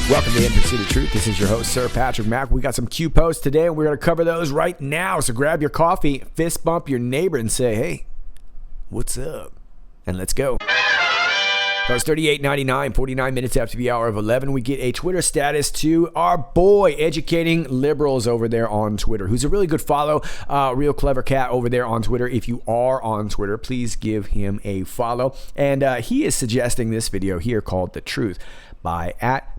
Welcome to In Pursuit of Truth. This is your host, Sir Patrick Mack. We got some Q posts today, and we're going to cover those right now. So grab your coffee, fist bump your neighbor, and say, hey, what's up? And let's go. Post 38.99, 49 minutes after the hour of 11, we get a Twitter status to our boy, Educating Liberals over there on Twitter, who's a really good follow, real clever cat over there on Twitter. If you are on Twitter, please give him a follow. And he is suggesting this video here called The Truth by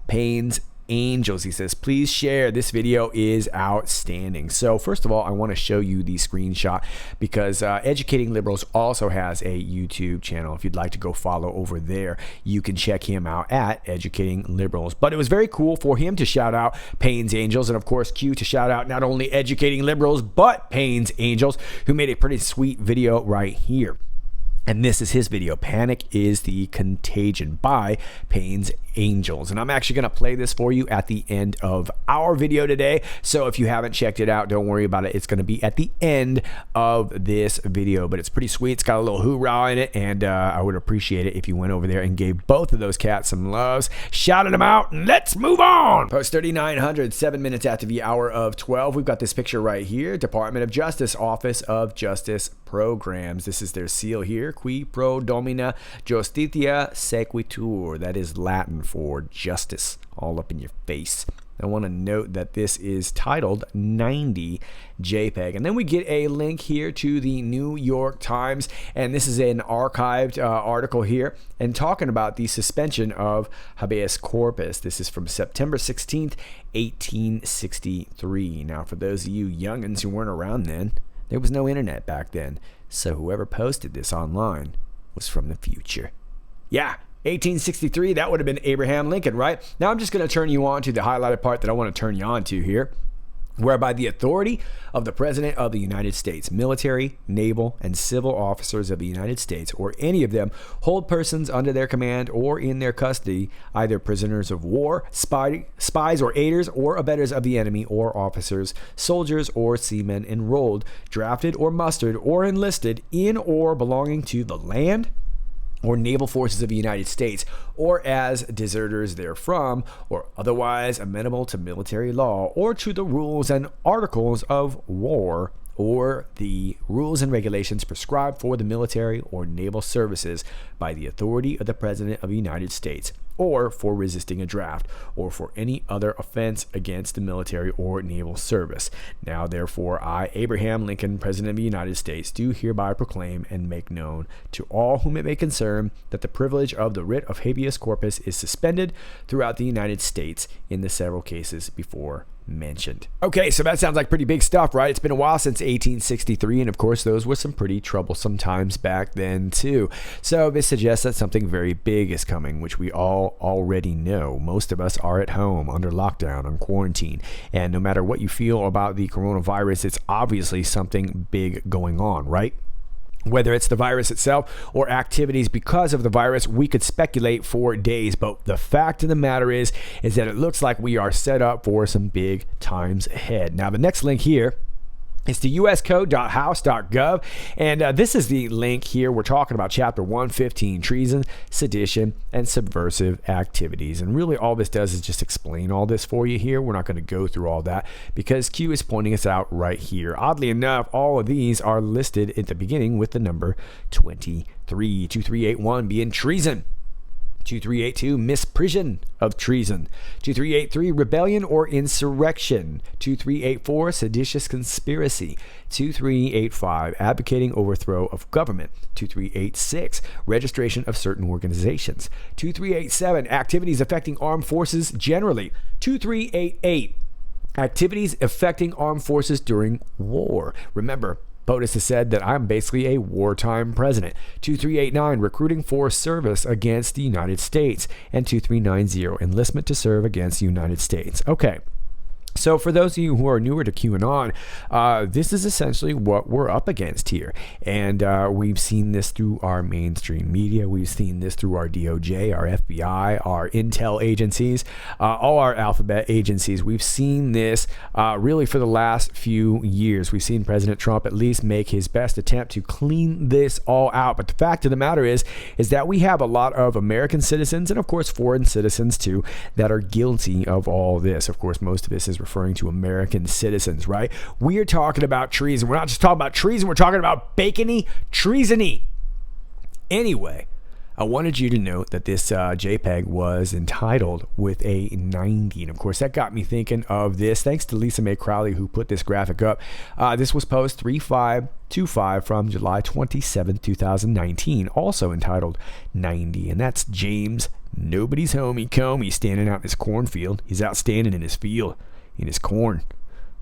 @Payne's Angels. He says, please share. This video is outstanding. So first of all, I want to show you the screenshot because Educating Liberals also has a YouTube channel. If you'd like to go follow over there, you can check him out at Educating Liberals. But it was very cool for him to shout out Payne's Angels, and of course Q to shout out not only Educating Liberals but Payne's Angels, who made a pretty sweet video right here. And this is his video, Panic is the Contagion by Payne's Angels. And I'm actually going to play this for you at the end of our video today. So if you haven't checked it out, don't worry about it. It's going to be at the end of this video. But it's pretty sweet. It's got a little hoorah in it. And I would appreciate it if you went over there and gave both of those cats some loves. Shouted them out. And let's move on. Post 3900, 7 minutes after the hour of 12. We've got this picture right here. Department of Justice, Office of Justice Programs. This is their seal here. Qui pro domina justitia sequitur. That is Latin for justice, all up in your face. I want to note that this is titled 90 JPEG. And then we get a link here to the New York Times. And this is an archived article here and talking about the suspension of habeas corpus. This is from September 16th, 1863. Now, for those of you youngins who weren't around then, there was no internet back then. So whoever posted this online was from the future. Yeah. 1863, that would have been Abraham Lincoln, right? Now I'm just going to turn you on to the highlighted part that I want to turn you on to here, whereby the authority of the President of the United States, military, naval, and civil officers of the United States, or any of them, hold persons under their command or in their custody, either prisoners of war, spies or aiders or abettors of the enemy, or officers, soldiers, or seamen enrolled, drafted or mustered or enlisted in or belonging to the land or naval forces of the United States, or as deserters therefrom, or otherwise amenable to military law, or to the rules and articles of war, or the rules and regulations prescribed for the military or naval services by the authority of the President of the United States, or for resisting a draft, or for any other offense against the military or naval service. Now, therefore, I, Abraham Lincoln, President of the United States, do hereby proclaim and make known to all whom it may concern that the privilege of the writ of habeas corpus is suspended throughout the United States in the several cases before mentioned. Okay, so that sounds like pretty big stuff, right? It's been a while since 1863, and of course those were some pretty troublesome times back then too. So this suggests that something very big is coming, which we all already know. Most of us are at home under lockdown, on quarantine, and no matter what you feel about the coronavirus, it's obviously something big going on, right? Whether it's the virus itself or activities because of the virus, we could speculate for days. But the fact of the matter is that it looks like we are set up for some big times ahead. Now, the next link here It's to uscode.house.gov, and this is the link here. We're talking about Chapter 115, treason, sedition, and subversive activities. And really all this does is just explain all this for you here. We're not going to go through all that because Q is pointing us out right here. Oddly enough, all of these are listed at the beginning with the number 23. 2381 being treason. 2382, misprision of treason. 2383, rebellion or insurrection. 2384, seditious conspiracy. 2385, advocating overthrow of government. 2386, registration of certain organizations. 2387, activities affecting armed forces generally. 2388, activities affecting armed forces during war. Remember, POTUS has said that I'm basically a wartime president. 2389, recruiting for service against the United States. And 2390, enlistment to serve against the United States. Okay. So for those of you who are newer to QAnon, this is essentially what we're up against here. And we've seen this through our mainstream media. We've seen this through our DOJ, our FBI, our intel agencies, all our alphabet agencies. We've seen this really for the last few years. We've seen President Trump at least make his best attempt to clean this all out. But the fact of the matter is that we have a lot of American citizens and, of course, foreign citizens, too, that are guilty of all this. Of course, most of this is referring to American citizens, right? We are talking about treason. We're not just talking about treason. We're talking about bacony treasony. Anyway, I wanted you to note that this JPEG was entitled with a 90. And of course, that got me thinking of this. Thanks to Lisa Mae Crowley, who put this graphic up. This was post 3525 from July 27, 2019, also entitled 90. And that's James, nobody's homie, Comey, standing out in his cornfield. He's out standing in his field, in his corn,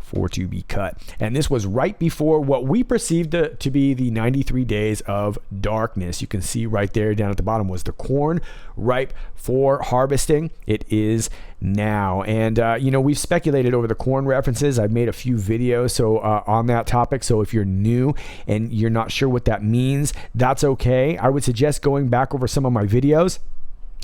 for to be cut. And this was right before what we perceived to be the 93 days of darkness. You can see right there down at the bottom was the corn ripe for harvesting. It is now. And, we've speculated over the corn references. I've made a few videos on that topic. So if you're new and you're not sure what that means, that's okay. I would suggest going back over some of my videos.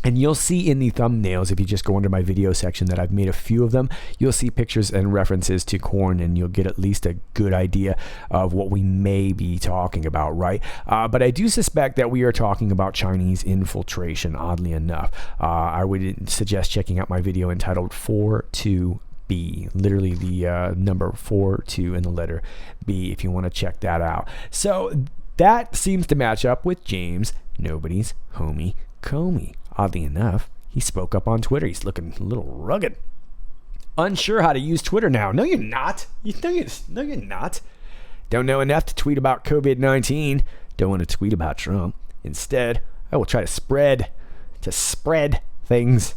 And you'll see in the thumbnails, if you just go under my video section, that I've made a few of them. You'll see pictures and references to corn, and you'll get at least a good idea of what we may be talking about, right? But I do suspect that we are talking about Chinese infiltration, oddly enough. I would suggest checking out my video entitled 42B, literally the number 42 and the letter B, if you want to check that out. So that seems to match up with James, nobody's homie, Comey. Oddly enough, he spoke up on Twitter. He's looking a little rugged. Unsure how to use Twitter now. No, you're not. No, you're not. Don't know enough to tweet about COVID-19. Don't want to tweet about Trump. Instead, I will try to spread things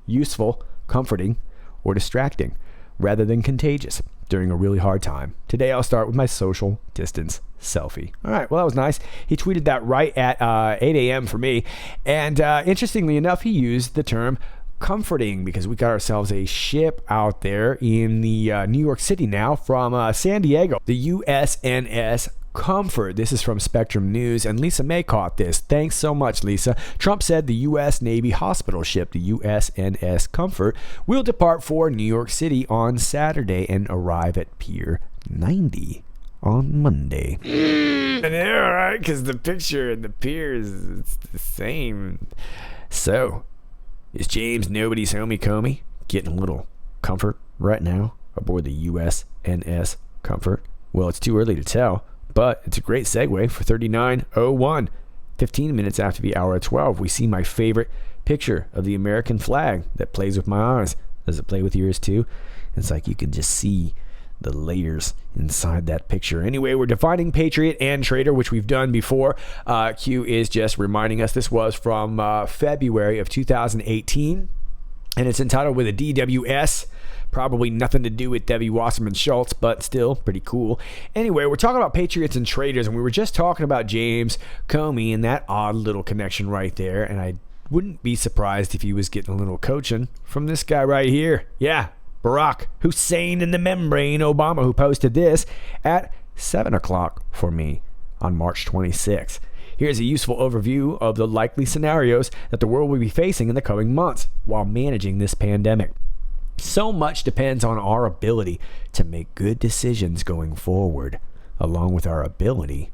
useful, comforting, or distracting, rather than contagious during a really hard time. Today, I'll start with my social distance selfie. All right, well, that was nice. He tweeted that right at 8 a.m. for me. And interestingly enough, he used the term comforting because we got ourselves a ship out there in the New York City now from San Diego, the USNS Comfort. This is from Spectrum News, and Lisa Mae caught this. Thanks so much, Lisa. Trump said the U.S. Navy hospital ship, the USNS Comfort, will depart for New York City on Saturday and arrive at Pier 90 on Monday. I know, right? Because the picture and the pier it's the same. So, is James nobody's homie Comey getting a little comfort right now aboard the USNS Comfort? Well, it's too early to tell, but it's a great segue for 3901. 15 minutes after the hour of 12, we see my favorite picture of the American flag that plays with my eyes. Does it play with yours too? It's like you can just see the layers inside that picture. Anyway, we're defining patriot and traitor, which we've done before. Q is just reminding us this was from February of 2018, and it's entitled with a DWS. Probably nothing to do with Debbie Wasserman Schultz, but still pretty cool. Anyway, we're talking about patriots and traitors, and we were just talking about James Comey and that odd little connection right there, and I wouldn't be surprised if he was getting a little coaching from this guy right here. Yeah, Barack Hussein in the membrane Obama, who posted this at 7 o'clock for me on March 26th. Here's a useful overview of the likely scenarios that the world will be facing in the coming months while managing this pandemic. So much depends on our ability to make good decisions going forward, along with our ability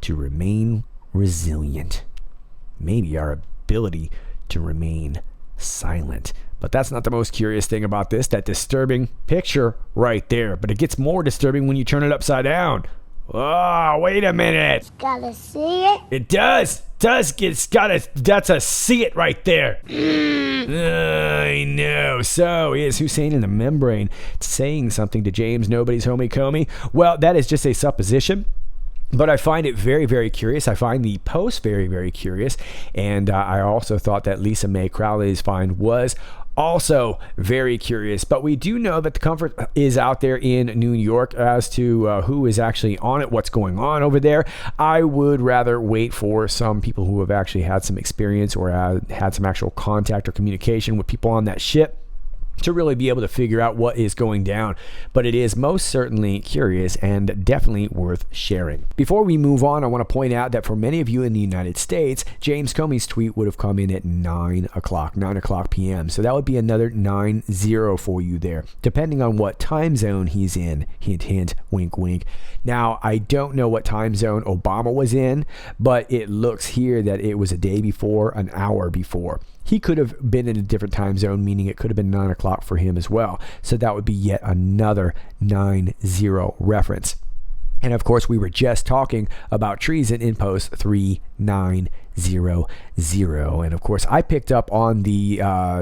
to remain resilient. Maybe our ability to remain silent. But that's not the most curious thing about this, that disturbing picture right there. But it gets more disturbing when you turn it upside down. Oh, wait a minute. It's gotta see it. It does. That's a see it right there. I know. So is Hussein in the membrane saying something to James, nobody's homie Comey? Well, that is just a supposition. But I find it very, very curious. I find the post very, very curious. And I also thought that Lisa Mae Crowley's find was Also very curious, but we do know that the comfort is out there in New York as to who is actually on it, what's going on over there. I would rather wait for some people who have actually had some experience or had some actual contact or communication with people on that ship to really be able to figure out what is going down. But it is most certainly curious and definitely worth sharing. Before we move on, I want to point out that for many of you in the United States, James Comey's tweet would have come in at 9 o'clock p.m. So that would be another 9-0 for you there, depending on what time zone he's in. Hint, hint, wink, wink. Now, I don't know what time zone Obama was in, but it looks here that it was a day before, an hour before. He could have been in a different time zone, meaning it could have been 9 o'clock for him as well. So that would be yet another 9-0 reference. And of course, we were just talking about treason in post 3900. And of course, I picked up on the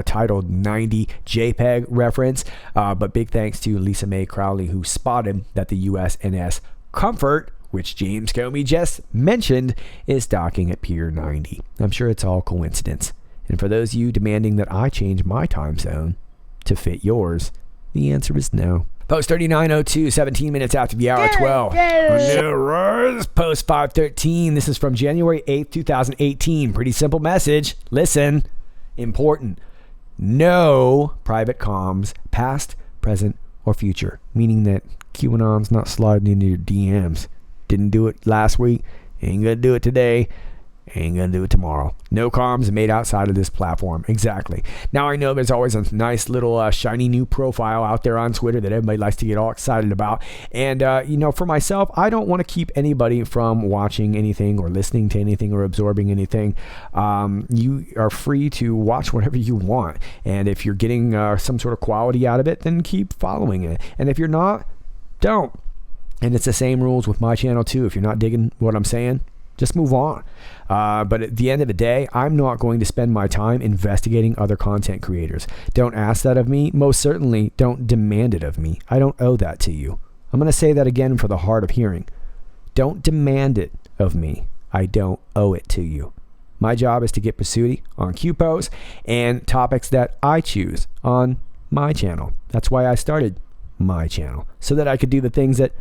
titled 90 JPEG reference. But big thanks to Lisa Mae Crowley, who spotted that the USNS Comfort, which James Comey just mentioned, is docking at Pier 90. I'm sure it's all coincidence. And for those of you demanding that I change my time zone to fit yours, the answer is no. Post 3902, 17 minutes after the hour 12. Post 513. This is from January 8th, 2018. Pretty simple message. Listen. Important. No private comms, past, present, or future. Meaning that QAnon's not sliding into your DMs. Didn't do it last week. Ain't gonna do it today. Ain't gonna do it tomorrow. No comms made outside of this platform. Exactly. Now I know there's always a nice little shiny new profile out there on Twitter that everybody likes to get all excited about. And for myself, I don't want to keep anybody from watching anything or listening to anything or absorbing anything. You are free to watch whatever you want. And if you're getting some sort of quality out of it, then keep following it. And if you're not, don't. And it's the same rules with my channel too. If you're not digging what I'm saying, just move on. But at the end of the day, I'm not going to spend my time investigating other content creators. Don't ask that of me. Most certainly don't demand it of me. I don't owe that to you. I'm going to say that again for the hard of hearing. Don't demand it of me. I don't owe it to you. My job is to get pursuity on QPOs and topics that I choose on my channel. That's why I started my channel, so that I could do the things that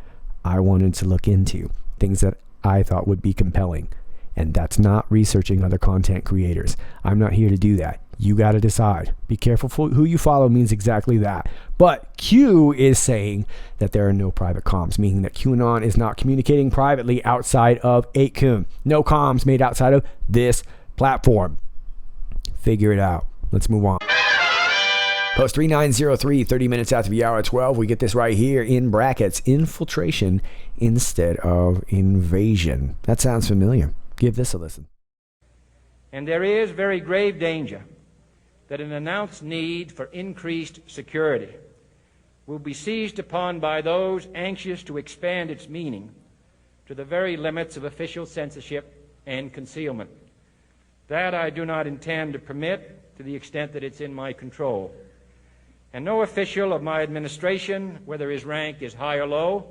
I wanted to look into, things that I thought would be compelling. And that's not researching other content creators. I'm not here to do that. You got to decide. Be careful who you follow means exactly that. But Q is saying that there are no private comms, meaning that QAnon is not communicating privately outside of 8kun. No comms made outside of this platform. Figure it out. Let's move on. Post 3903, 30 minutes after the hour 12. We get this right here in brackets. Infiltration instead of invasion. That sounds familiar. Give this a listen. And there is very grave danger that an announced need for increased security will be seized upon by those anxious to expand its meaning to the very limits of official censorship and concealment. That I do not intend to permit to the extent that it's in my control. And no official of my administration, whether his rank is high or low,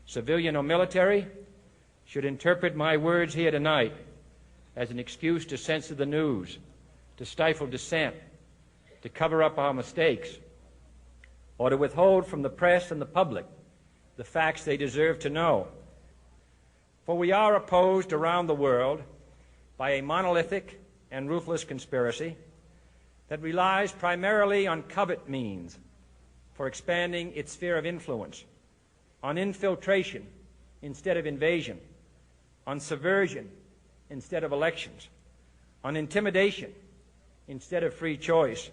civilian or military, should interpret my words here tonight as an excuse to censor the news, to stifle dissent, to cover up our mistakes, or to withhold from the press and the public the facts they deserve to know. For we are opposed around the world by a monolithic and ruthless conspiracy that relies primarily on covert means for expanding its sphere of influence, on infiltration instead of invasion, on subversion instead of elections, on intimidation instead of free choice,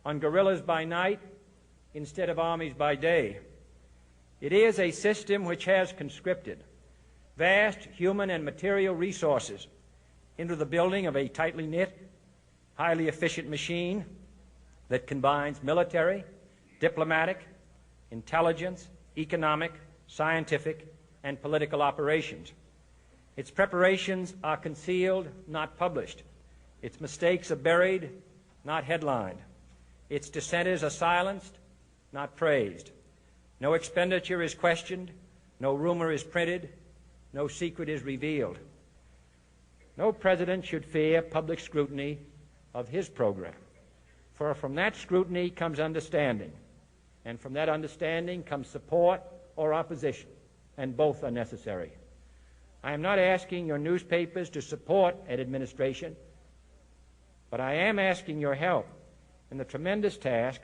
on guerrillas by night instead of armies by day. It is a system which has conscripted vast human and material resources into the building of a tightly knit, highly efficient machine that combines military, diplomatic, intelligence, economic, scientific, and political operations. Its preparations are concealed, not published. Its mistakes are buried, not headlined. Its dissenters are silenced, not praised. No expenditure is questioned, no rumor is printed, no secret is revealed. No president should fear public scrutiny of his program. For from that scrutiny comes understanding, and from that understanding comes support or opposition, and both are necessary. I am not asking your newspapers to support an administration, but I am asking your help in the tremendous task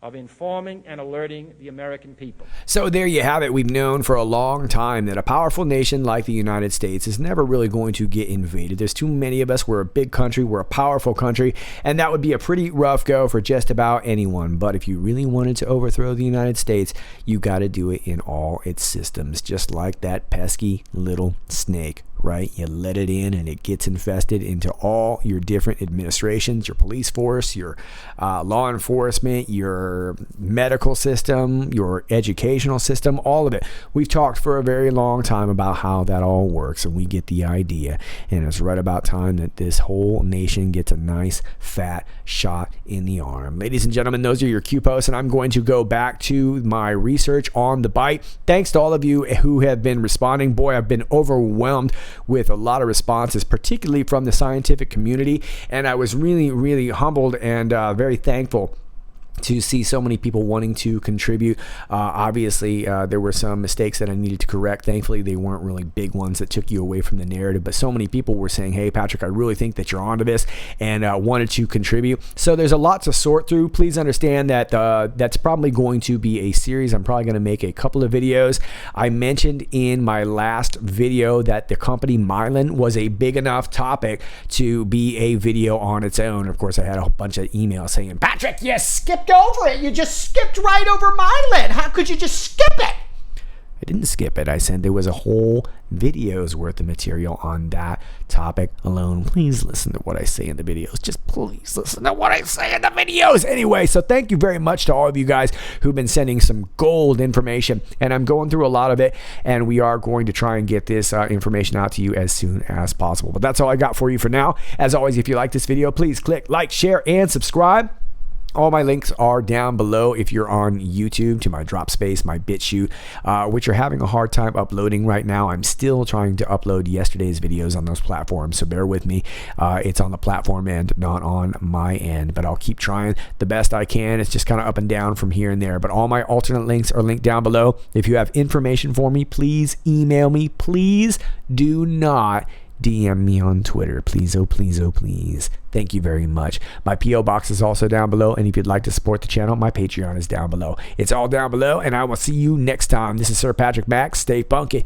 of informing and alerting the American people. So there you have it. We've known for a long time that a powerful nation like the United States is never really going to get invaded. There's too many of us. We're a big country. We're a powerful country. And that would be a pretty rough go for just about anyone. But if you really wanted to overthrow the United States, you got to do it in all its systems, just like that pesky little snake. Right? You let it in and it gets infested into all your different administrations, your police force, your law enforcement, your medical system, your educational system, all of it. We've talked for a very long time about how that all works, and we get the idea. And it's right about time that this whole nation gets a nice fat shot in the arm. Ladies and gentlemen, those are your Q posts, and I'm going to go back to my research on the bite. Thanks to all of you who have been responding. Boy, I've been overwhelmed with a lot of responses, particularly from the scientific community. And I was really, really humbled and very thankful to see so many people wanting to contribute. Obviously, there were some mistakes that I needed to correct. Thankfully, they weren't really big ones that took you away from the narrative, but so many people were saying, hey, Patrick, I really think that you're onto this, and wanted to contribute. So there's a lot to sort through. Please understand that that's probably going to be a series. I'm probably going to make a couple of videos. I mentioned in my last video that the company Mylan was a big enough topic to be a video on its own. Of course, I had a bunch of emails saying, Patrick, you skipped over it. You just skipped right over Mylan. How could you just skip it? I didn't skip it. I said there was a whole video's worth of material on that topic alone. Please listen to what I say in the videos. Just please listen to what I say in the videos. Anyway, so thank you very much to all of you guys who've been sending some gold information. And I'm going through a lot of it, and we are going to try and get this information out to you as soon as possible. But that's all I got for you for now. As always, if you like this video, please click like, share, and subscribe. All my links are down below if you're on YouTube to my DropSpace, my BitChute, which are having a hard time uploading right now. I'm still trying to upload yesterday's videos on those platforms, so bear with me. It's on the platform end, not on my end, but I'll keep trying the best I can. It's just kind of up and down from here and there, but all my alternate links are linked down below. If you have information for me, please email me. Please do not DM me on Twitter. Please, oh please, oh please. Thank you very much. My P.O. box is also down below, and if you'd like to support the channel, my Patreon is down below. It's all down below, and I will see you next time. This is Sir Patrick Max. Stay funky.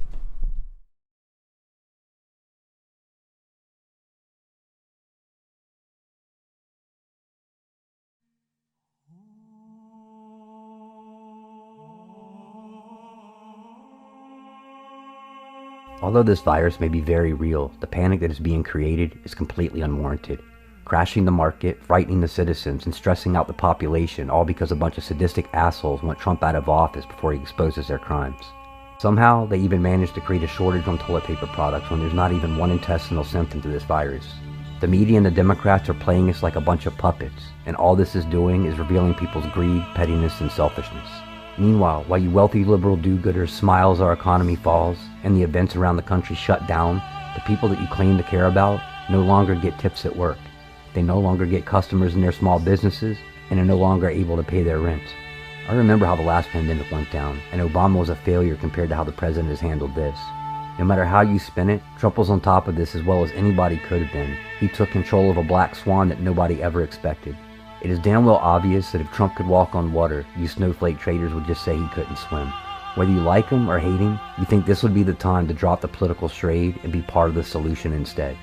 Although this virus may be very real, the panic that is being created is completely unwarranted. Crashing the market, frightening the citizens, and stressing out the population, all because a bunch of sadistic assholes want Trump out of office before he exposes their crimes. Somehow, they even managed to create a shortage on toilet paper products when there's not even one intestinal symptom to this virus. The media and the Democrats are playing us like a bunch of puppets, and all this is doing is revealing people's greed, pettiness, and selfishness. Meanwhile, while you wealthy liberal do-gooders smile as our economy falls, and the events around the country shut down, the people that you claim to care about no longer get tips at work. They no longer get customers in their small businesses, and are no longer able to pay their rent. I remember how the last pandemic went down, and Obama was a failure compared to how the president has handled this. No matter how you spin it, Trump was on top of this as well as anybody could have been. He took control of a black swan that nobody ever expected. It is damn well obvious that if Trump could walk on water, you snowflake traders would just say he couldn't swim. Whether you like him or hate him, you think this would be the time to drop the political charade and be part of the solution instead.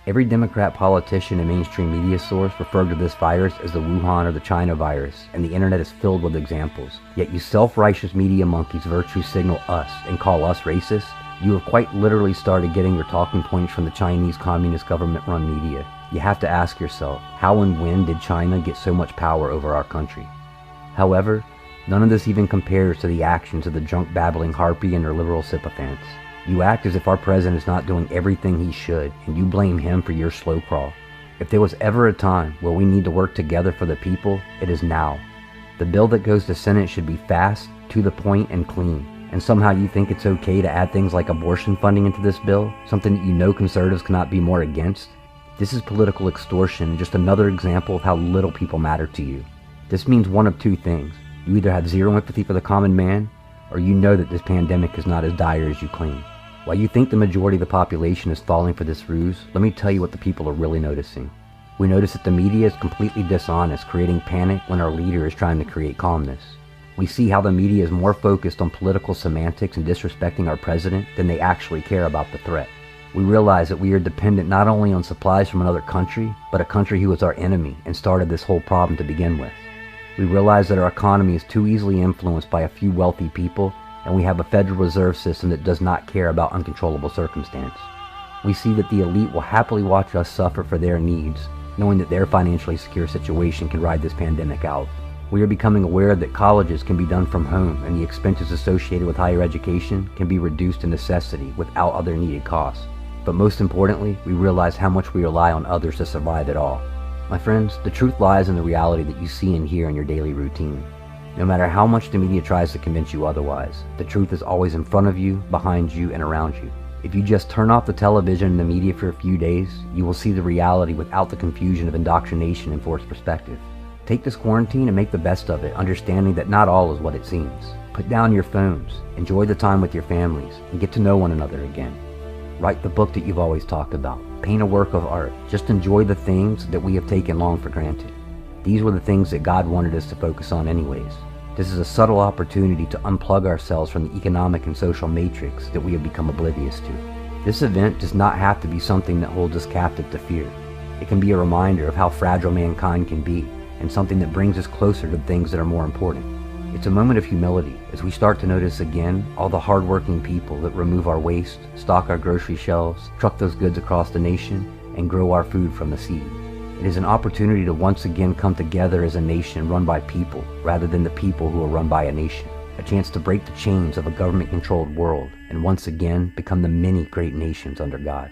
Every Democrat politician and mainstream media source referred to this virus as the Wuhan or the China virus, and the internet is filled with examples. Yet you self-righteous media monkeys virtue signal us and call us racist. You have quite literally started getting your talking points from the Chinese Communist government-run media. You have to ask yourself, how and when did China get so much power over our country? However, none of this even compares to the actions of the drunk babbling harpy and her liberal sycophants. You act as if our president is not doing everything he should, and you blame him for your slow crawl. If there was ever a time where we need to work together for the people, it is now. The bill that goes to Senate should be fast, to the point, and clean. And somehow you think it's okay to add things like abortion funding into this bill, something that you know conservatives cannot be more against? This is political extortion and just another example of how little people matter to you. This means one of two things. You either have zero empathy for the common man, or you know that this pandemic is not as dire as you claim. While you think the majority of the population is falling for this ruse, let me tell you what the people are really noticing. We notice that the media is completely dishonest, creating panic when our leader is trying to create calmness. We see how the media is more focused on political semantics and disrespecting our president than they actually care about the threat. We realize that we are dependent not only on supplies from another country, but a country who was our enemy and started this whole problem to begin with. We realize that our economy is too easily influenced by a few wealthy people, and we have a Federal Reserve System that does not care about uncontrollable circumstance. We see that the elite will happily watch us suffer for their needs, knowing that their financially secure situation can ride this pandemic out. We are becoming aware that colleges can be done from home and the expenses associated with higher education can be reduced to necessity without other needed costs. But most importantly, we realize how much we rely on others to survive it all. My friends, the truth lies in the reality that you see and hear in your daily routine. No matter how much the media tries to convince you otherwise, the truth is always in front of you, behind you, and around you. If you just turn off the television and the media for a few days, you will see the reality without the confusion of indoctrination and forced perspective. Take this quarantine and make the best of it, understanding that not all is what it seems. Put down your phones, enjoy the time with your families, and get to know one another again. Write the book that you've always talked about. Paint a work of art. Just enjoy the things that we have taken long for granted. These were the things that God wanted us to focus on anyways. This is a subtle opportunity to unplug ourselves from the economic and social matrix that we have become oblivious to. This event does not have to be something that holds us captive to fear. It can be a reminder of how fragile mankind can be, and something that brings us closer to things that are more important. It's a moment of humility as we start to notice again all the hardworking people that remove our waste, stock our grocery shelves, truck those goods across the nation, and grow our food from the seed. It is an opportunity to once again come together as a nation run by people rather than the people who are run by a nation. A chance to break the chains of a government-controlled world and once again become the many great nations under God.